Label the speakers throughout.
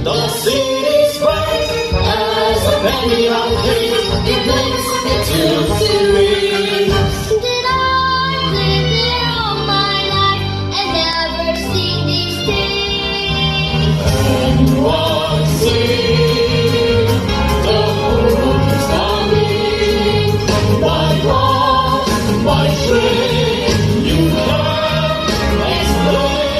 Speaker 1: The city's bright as a penny on wheels. It blinks, it tunes, it rings.
Speaker 2: Did I live there all my life and never see these things?
Speaker 1: NYC, the moon is coming. White walls, white train, you can't explain.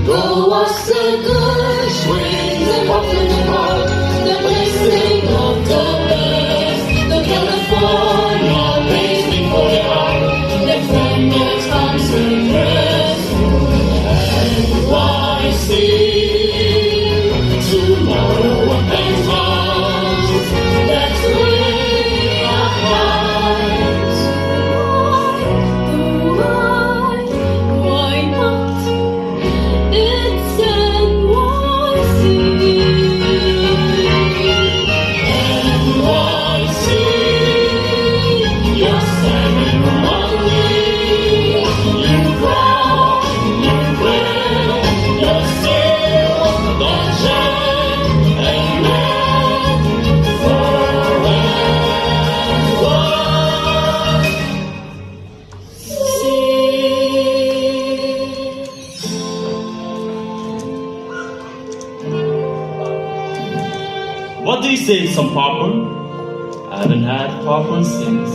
Speaker 1: Go watch the good swings and walk in the park. The blessing of the best. The California pays before they are. Their friend is constant rest. NYC, tomorrow and comes. That's way our hearts.
Speaker 2: Why not? It's NYC.
Speaker 1: NYC, you're standing among me. You grow, you grow, you're still the gem and man forever.
Speaker 3: What do you say, some popcorn? I haven't had popcorn since